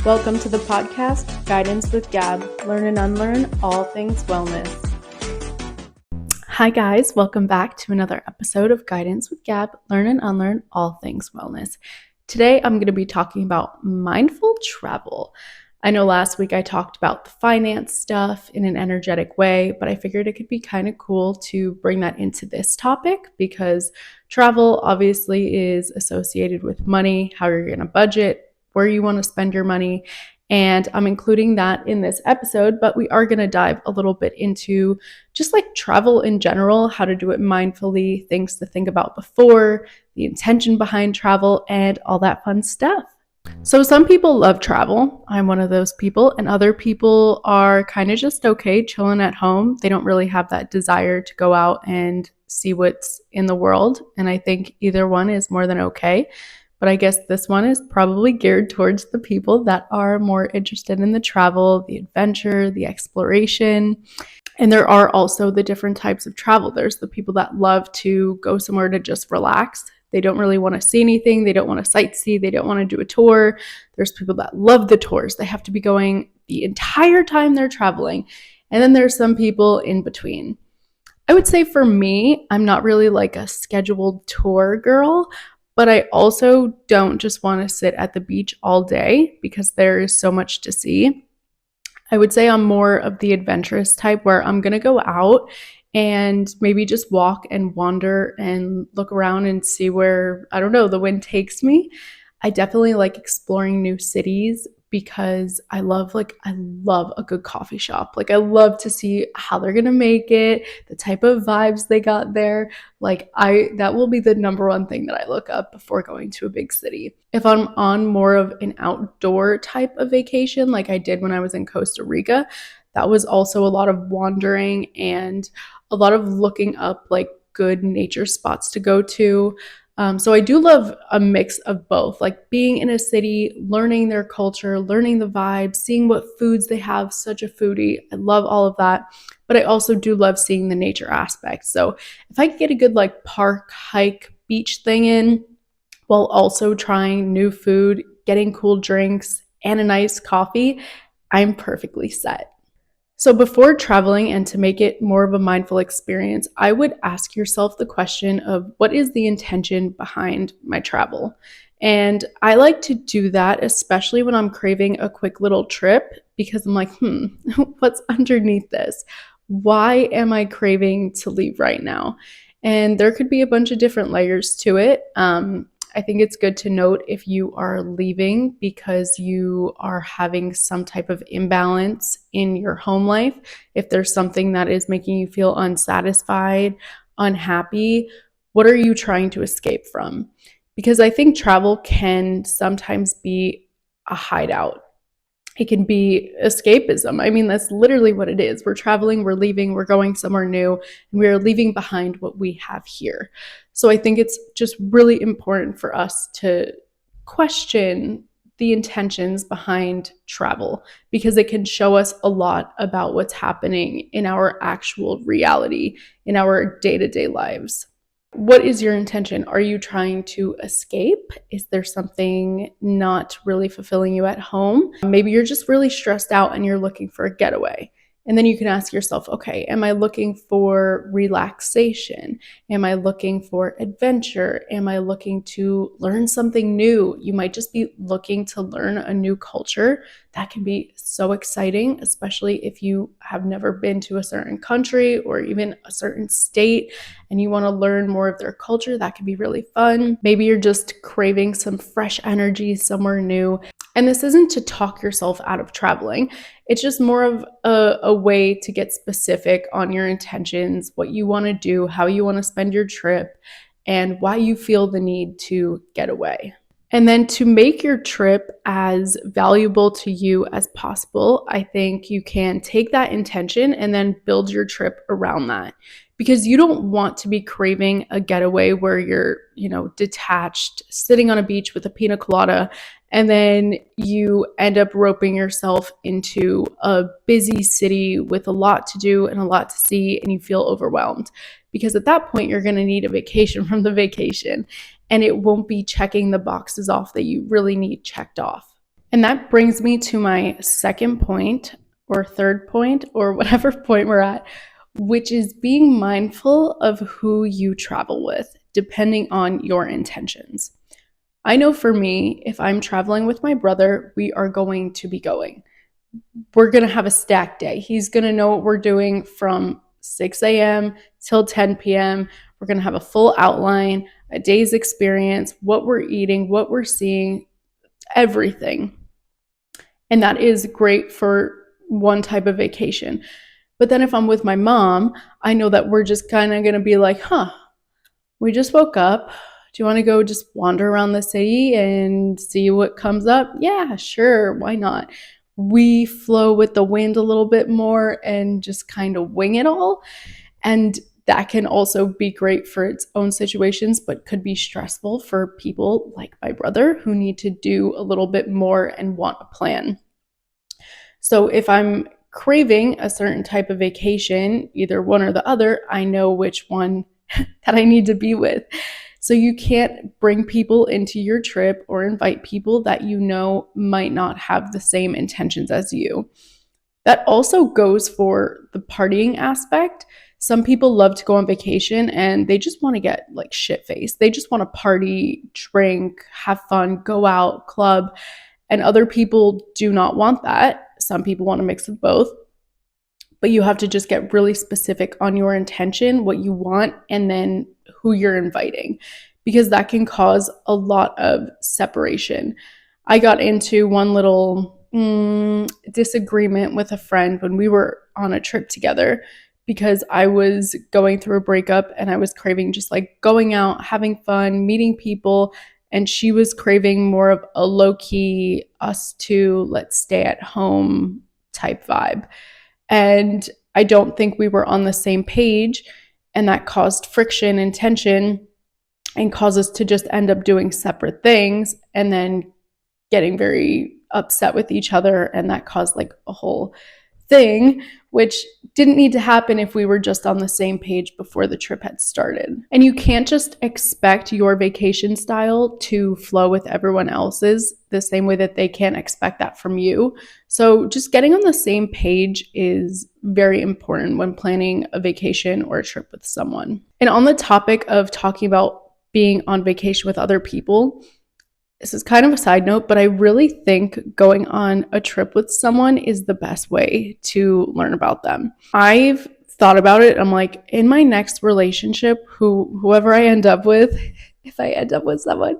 Welcome to the podcast, Guidance with Gab. Learn and unlearn all things wellness. Hi guys, welcome back to another episode of Guidance with Gab. Learn and unlearn all things wellness. Today I'm going to be talking about mindful travel. I know last week I talked about the finance stuff in an energetic way, but I figured it could be kind of cool to bring that into this topic because travel obviously is associated with money, how you're going to budget, where you want to spend your money. And I'm including that in this episode, but we are going to dive a little bit into just like travel in general, how to do it mindfully, things to think about before, the intention behind travel, and all that fun stuff. So some people love travel. I'm one of those people, and other people are kind of just okay chilling at home. They don't really have that desire to go out and see what's in the world. And I think either one is more than okay. But I guess this one is probably geared towards the people that are more interested in the travel, the adventure, the exploration. And there are also the different types of travel. There's the people that love to go somewhere to just relax. They don't really want to see anything. They don't want to sightsee. They don't want to do a tour. There's people that love the tours. They have to be going the entire time they're traveling. And then there's some people in between. I would say for me, I'm not really like a scheduled tour girl. But I also don't just want to sit at the beach all day because there is so much to see. I would say I'm more of the adventurous type where I'm going to go out and maybe just walk and wander and look around and see where, I don't know, the wind takes me. I definitely like exploring new cities because I love a good coffee shop. Like I love to see how they're going to make it, the type of vibes they got there. That will be the number one thing that I look up before going to a big city. If I'm on more of an outdoor type of vacation, like I did when I was in Costa Rica, that was also a lot of wandering and a lot of looking up like good nature spots to go to. So I do love a mix of both, like being in a city, learning their culture, learning the vibe, seeing what foods they have, such a foodie. I love all of that. But I also do love seeing the nature aspect. So if I could get a good like park, hike, beach thing in, while also trying new food, getting cool drinks, and a nice coffee, I'm perfectly set. So before traveling and to make it more of a mindful experience, I would ask yourself the question of what is the intention behind my travel? And I like to do that, especially when I'm craving a quick little trip, because I'm like, what's underneath this? Why am I craving to leave right now? And there could be a bunch of different layers to it. I think it's good to note if you are leaving because you are having some type of imbalance in your home life, if there's something that is making you feel unsatisfied, unhappy, what are you trying to escape from? Because I think travel can sometimes be a hideout. It can be escapism. I mean, that's literally what it is. We're traveling, we're leaving, we're going somewhere new, and we are leaving behind what we have here. So I think it's just really important for us to question the intentions behind travel because it can show us a lot about what's happening in our actual reality, in our day-to-day lives. What is your intention? Are you trying to escape? Is there something not really fulfilling you at home? Maybe you're just really stressed out and you're looking for a getaway. And then you can ask yourself, okay, am I looking for relaxation? Am I looking for adventure? Am I looking to learn something new? You might just be looking to learn a new culture. That can be so exciting, especially if you have never been to a certain country or even a certain state and you want to learn more of their culture. That can be really fun. Maybe you're just craving some fresh energy somewhere new. And this isn't to talk yourself out of traveling. It's just more of a way to get specific on your intentions, what you want to do, how you want to spend your trip, and why you feel the need to get away. And then to make your trip as valuable to you as possible, I think you can take that intention and then build your trip around that. Because you don't want to be craving a getaway where you're, detached, sitting on a beach with a pina colada, and then you end up roping yourself into a busy city with a lot to do and a lot to see, and you feel overwhelmed. Because at that point, you're going to need a vacation from the vacation, and it won't be checking the boxes off that you really need checked off. And that brings me to my second point or third point or whatever point we're at, which is being mindful of who you travel with, depending on your intentions. I know for me, if I'm traveling with my brother, we are going to be going. We're going to have a stacked day. He's going to know what we're doing from 6 a.m. till 10 p.m. We're going to have a full outline, a day's experience, what we're eating, what we're seeing, everything. And that is great for one type of vacation. But then if I'm with my mom, I know that we're just kind of going to be like, we just woke up. Do you want to go just wander around the city and see what comes up? Yeah, sure. Why not? We flow with the wind a little bit more and just kind of wing it all. And that can also be great for its own situations, but could be stressful for people like my brother who need to do a little bit more and want a plan. So if I'm craving a certain type of vacation, either one or the other, I know which one that I need to be with. So you can't bring people into your trip or invite people that you know might not have the same intentions as you. That also goes for the partying aspect. Some people love to go on vacation and they just want to get like shit faced. They just want to party, drink, have fun, go out, club. And other people do not want that. Some people want to mix of both. But you have to just get really specific on your intention, what you want, and then who you're inviting, because that can cause a lot of separation. I got into one little disagreement with a friend when we were on a trip together because I was going through a breakup and I was craving just like going out, having fun, meeting people. And she was craving more of a low-key, us two, let's stay at home type vibe. And I don't think we were on the same page, and that caused friction and tension and caused us to just end up doing separate things and then getting very upset with each other, and that caused like a whole thing, which didn't need to happen if we were just on the same page before the trip had started. And you can't just expect your vacation style to flow with everyone else's the same way that they can't expect that from you. So just getting on the same page is very important when planning a vacation or a trip with someone. And on the topic of talking about being on vacation with other people, this is kind of a side note, but I really think going on a trip with someone is the best way to learn about them. I've thought about it. I'm like, in my next relationship, whoever I end up with, if I end up with someone,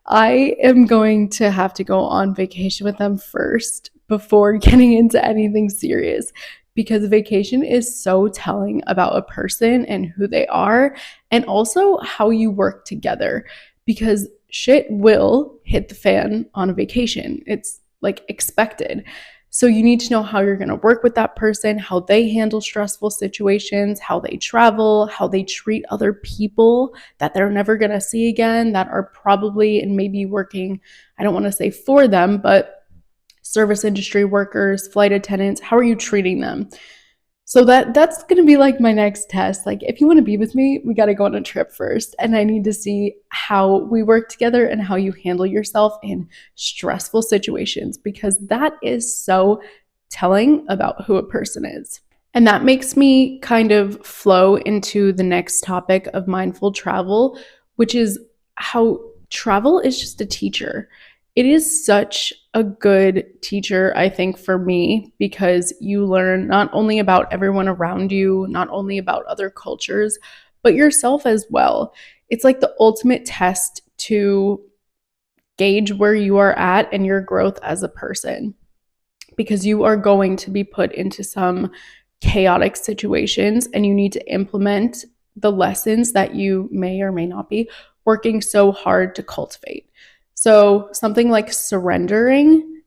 I am going to have to go on vacation with them first before getting into anything serious, because vacation is so telling about a person and who they are, and also how you work together, because shit will hit the fan on a vacation. It's like expected. So you need to know how you're going to work with that person, how they handle stressful situations, how they travel, how they treat other people that they're never going to see again, that are probably and maybe working, I don't want to say for them, but service industry workers, flight attendants, how are you treating them? So that's going to be like my next test. Like, if you want to be with me, we got to go on a trip first. And I need to see how we work together and how you handle yourself in stressful situations, because that is so telling about who a person is. And that makes me kind of flow into the next topic of mindful travel, which is how travel is just a teacher. It is such a good teacher, I think, for me, because you learn not only about everyone around you, not only about other cultures, but yourself as well. It's like the ultimate test to gauge where you are at and your growth as a person, because you are going to be put into some chaotic situations and you need to implement the lessons that you may or may not be working so hard to cultivate. So something like surrendering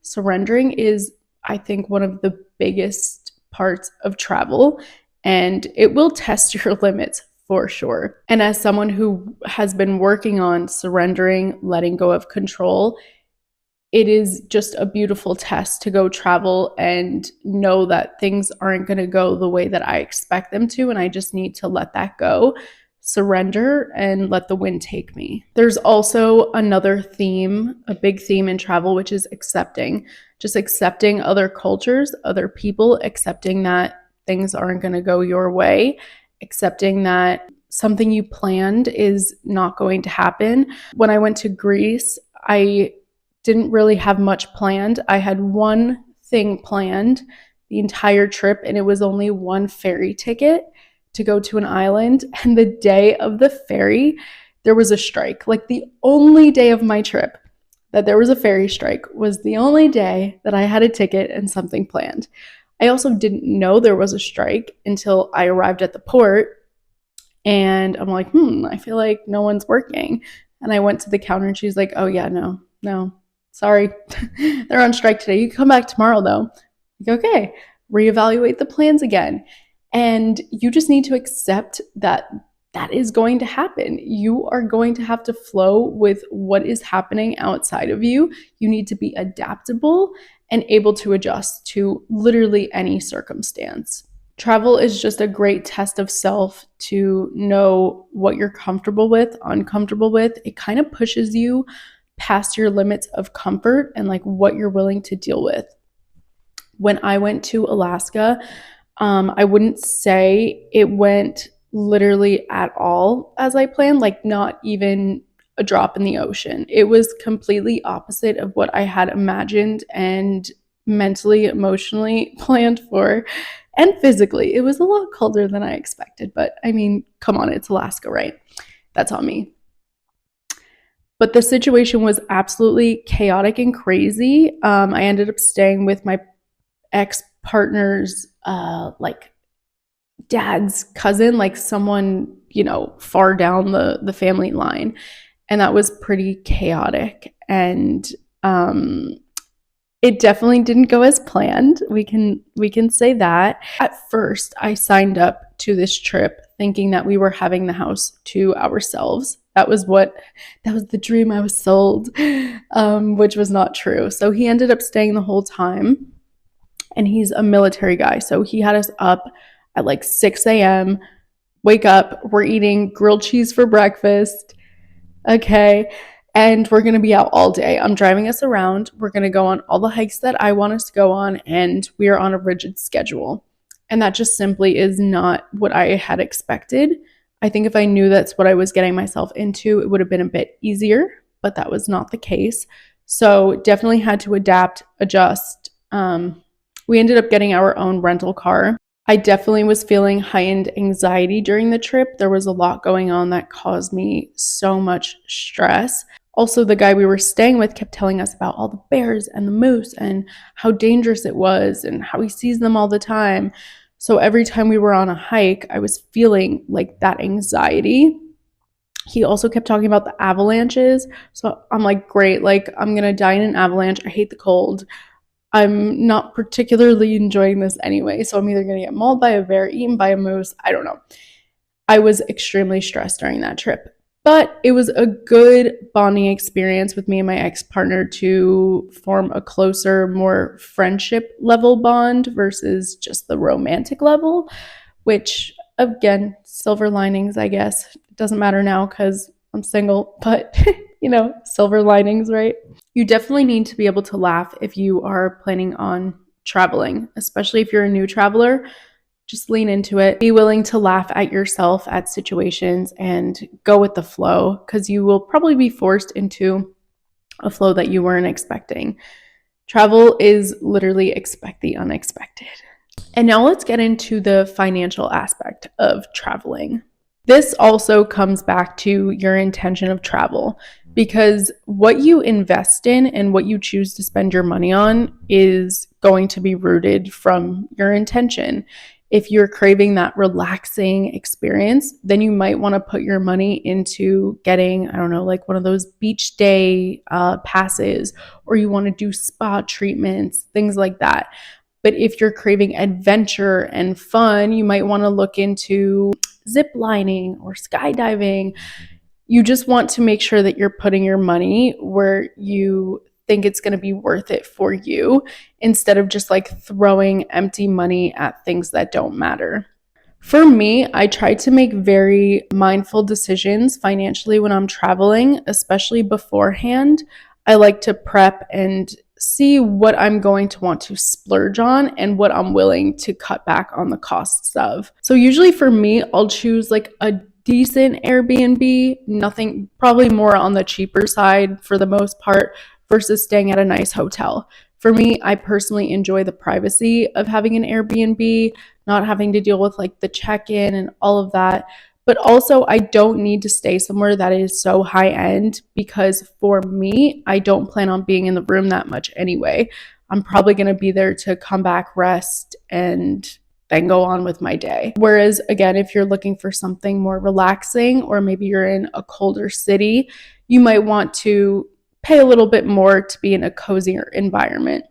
is, I think, one of the biggest parts of travel, and it will test your limits for sure. And as someone who has been working on surrendering, letting go of control, it is just a beautiful test to go travel and know that things aren't going to go the way that I expect them to, and I just need to let that go surrender and let the wind take me. There's also another theme, a big theme in travel, which is accepting. Just accepting other cultures, other people, accepting that things aren't going to go your way, accepting that something you planned is not going to happen. When I went to Greece, I didn't really have much planned. I had one thing planned the entire trip, and it was only one ferry ticket to go to an island. And the day of the ferry, there was a strike. Like the only day of my trip that there was a ferry strike was the only day that I had a ticket and something planned. I also didn't know there was a strike until I arrived at the port, and I'm like, I feel like no one's working. And I went to the counter and she's like, oh yeah, no, sorry. They're on strike today. You can come back tomorrow though. Like, okay, reevaluate the plans again. And you just need to accept that that is going to happen. You are going to have to flow with what is happening outside of you. You need to be adaptable and able to adjust to literally any circumstance. Travel is just a great test of self to know what you're comfortable with, uncomfortable with. It kind of pushes you past your limits of comfort and like what you're willing to deal with. When I went to Alaska, I wouldn't say it went literally at all as I planned, like not even a drop in the ocean. It was completely opposite of what I had imagined and mentally, emotionally planned for, and physically. It was a lot colder than I expected, but I mean, come on, it's Alaska, right? That's on me. But the situation was absolutely chaotic and crazy. I ended up staying with my ex-partner's like dad's cousin, like someone, far down the family line. And that was pretty chaotic. And it definitely didn't go as planned. We can say that. At first, I signed up to this trip thinking that we were having the house to ourselves. That was the dream I was sold, which was not true. So he ended up staying the whole time. And he's a military guy. So he had us up at like 6 a.m. Wake up, we're eating grilled cheese for breakfast. Okay. And we're going to be out all day. I'm driving us around. We're going to go on all the hikes that I want us to go on. And we are on a rigid schedule. And that just simply is not what I had expected. I think if I knew that's what I was getting myself into, it would have been a bit easier, but that was not the case. So definitely had to adapt, adjust. We ended up getting our own rental car. I definitely was feeling heightened anxiety during the trip. There was a lot going on that caused me so much stress. Also, the guy we were staying with kept telling us about all the bears and the moose and how dangerous it was and how he sees them all the time. So every time we were on a hike, I was feeling like that anxiety. He also kept talking about the avalanches. So I'm like, great, like I'm going to die in an avalanche. I hate the cold. I'm not particularly enjoying this anyway, so I'm either going to get mauled by a bear, eaten by a moose. I don't know. I was extremely stressed during that trip, but it was a good bonding experience with me and my ex-partner to form a closer, more friendship level bond versus just the romantic level, which again, silver linings, I guess. It doesn't matter now because I'm single, but silver linings, right? You definitely need to be able to laugh if you are planning on traveling, especially if you're a new traveler. Just lean into it. Be willing to laugh at yourself at situations and go with the flow, because you will probably be forced into a flow that you weren't expecting. Travel is literally expect the unexpected. And now let's get into the financial aspect of traveling. This also comes back to your intention of travel, because what you invest in and what you choose to spend your money on is going to be rooted from your intention. If you're craving that relaxing experience, then you might want to put your money into getting, I don't know, like one of those beach day passes, or you want to do spa treatments, things like that. But if you're craving adventure and fun, you might want to look into zip lining or skydiving. You just want to make sure that you're putting your money where you think it's going to be worth it for you, instead of just like throwing empty money at things that don't matter. For me, I try to make very mindful decisions financially when I'm traveling, especially beforehand. I like to prep and see what I'm going to want to splurge on and what I'm willing to cut back on the costs of. So usually for me, I'll choose like a decent Airbnb, nothing, probably more on the cheaper side for the most part versus staying at a nice hotel. For me, I personally enjoy the privacy of having an Airbnb, not having to deal with like the check-in and all of that. But also, I don't need to stay somewhere that is so high end because for me, I don't plan on being in the room that much anyway. I'm probably going to be there to come back, rest, and then go on with my day. Whereas, again, if you're looking for something more relaxing or maybe you're in a colder city, you might want to pay a little bit more to be in a cozier environment.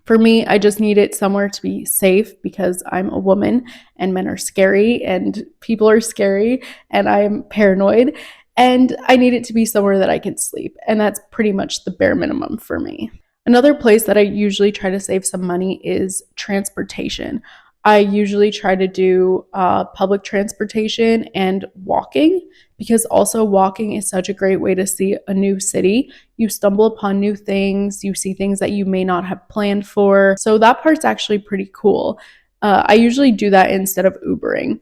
For me, I just need it somewhere to be safe because I'm a woman and men are scary and people are scary and I'm paranoid. And I need it to be somewhere that I can sleep. And that's pretty much the bare minimum for me. Another place that I usually try to save some money is transportation. I usually try to do public transportation and walking because also walking is such a great way to see a new city. You stumble upon new things, you see things that you may not have planned for. So that part's actually pretty cool. I usually do that instead of Ubering.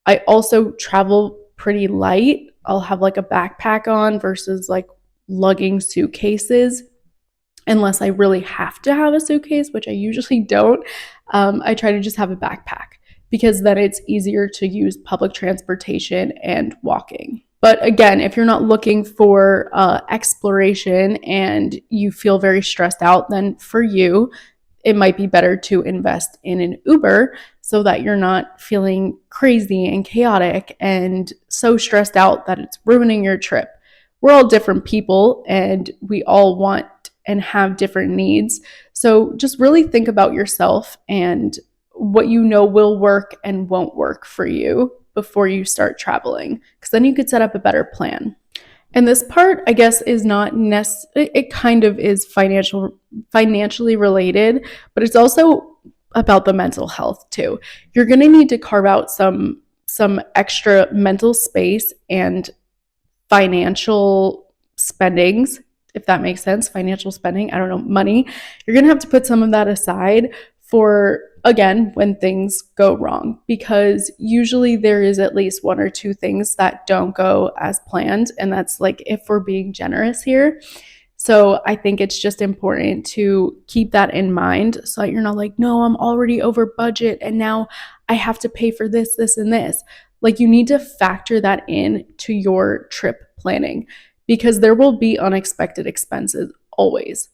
I also travel pretty light. I'll have like a backpack on versus like lugging suitcases unless I really have to have a suitcase, which I usually don't. I try to just have a backpack because then it's easier to use public transportation and walking. But again, if you're not looking for exploration and you feel very stressed out, then for you, it might be better to invest in an Uber so that you're not feeling crazy and chaotic and so stressed out that it's ruining your trip. We're all different people and we all want and have different needs. So just really think about yourself and what you know will work and won't work for you before you start traveling, because then you could set up a better plan. And this part, I guess, is not necessary. It kind of is financially related, but it's also about the mental health too. You're going to need to carve out some extra mental space and financial spendings, if that makes sense. Financial spending, I don't know, money. You're going to have to put some of that aside for, again, when things go wrong, because usually there is at least one or two things that don't go as planned. And that's like if we're being generous here. So I think it's just important to keep that in mind so that you're not like, no, I'm already over budget and now I have to pay for this, this, and this. Like you need to factor that in to your trip planning because there will be unexpected expenses always.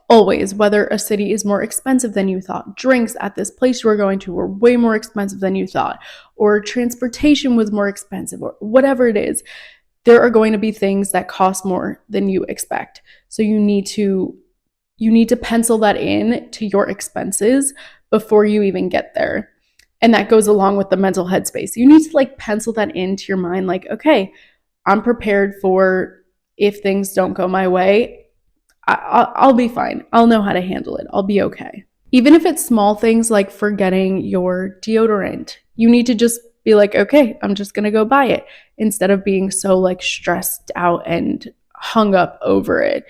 Always, whether a city is more expensive than you thought, drinks at this place you were going to were way more expensive than you thought, or transportation was more expensive, or whatever it is, there are going to be things that cost more than you expect. So you need to pencil that in to your expenses before you even get there. And that goes along with the mental headspace. You need to like pencil that into your mind, like, okay, I'm prepared for if things don't go my way. I'll be fine. I'll know how to handle it. I'll be okay. Even if it's small things like forgetting your deodorant, you need to just be like, okay, I'm just going to go buy it instead of being so like stressed out and hung up over it.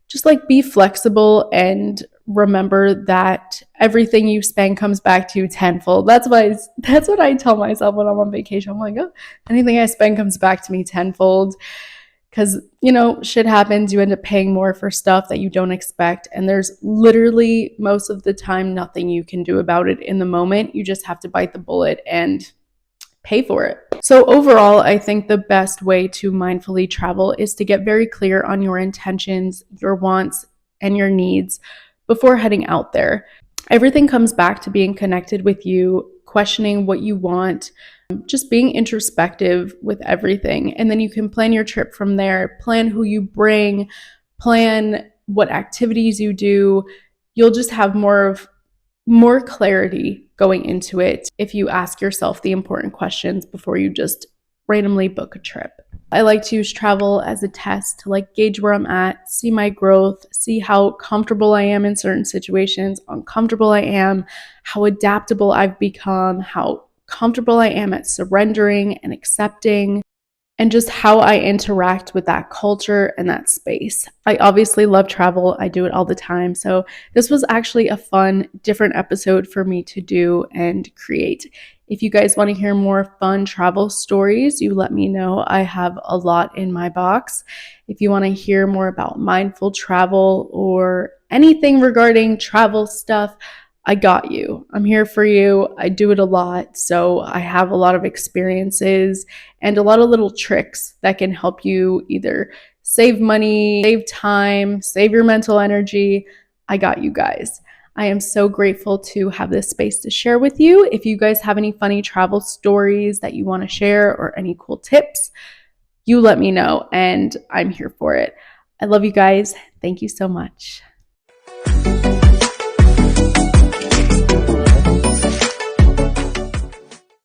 Just like be flexible and remember that everything you spend comes back to you tenfold. That's what I tell myself when I'm on vacation. I'm like, oh, anything I spend comes back to me tenfold. Because, shit happens. You end up paying more for stuff that you don't expect. And there's literally most of the time nothing you can do about it in the moment. You just have to bite the bullet and pay for it. So overall, I think the best way to mindfully travel is to get very clear on your intentions, your wants, and your needs before heading out there. Everything comes back to being connected with you, questioning what you want, just being introspective with everything. And then you can plan your trip from there, plan who you bring, plan what activities you do. You'll just have more clarity going into it if you ask yourself the important questions before you just randomly book a trip. I like to use travel as a test to like gauge where I'm at, see my growth, see how comfortable I am in certain situations, uncomfortable I am, how adaptable I've become, how comfortable I am at surrendering and accepting, and just how I interact with that culture and that space. I obviously love travel. I do it all the time. So this was actually a fun, different episode for me to do and create. If you guys want to hear more fun travel stories, you let me know. I have a lot in my box. If you want to hear more about mindful travel or anything regarding travel stuff, I got you. I'm here for you. I do it a lot. So I have a lot of experiences and a lot of little tricks that can help you either save money, save time, save your mental energy. I got you guys. I am so grateful to have this space to share with you. If you guys have any funny travel stories that you want to share or any cool tips, you let me know and I'm here for it. I love you guys. Thank you so much.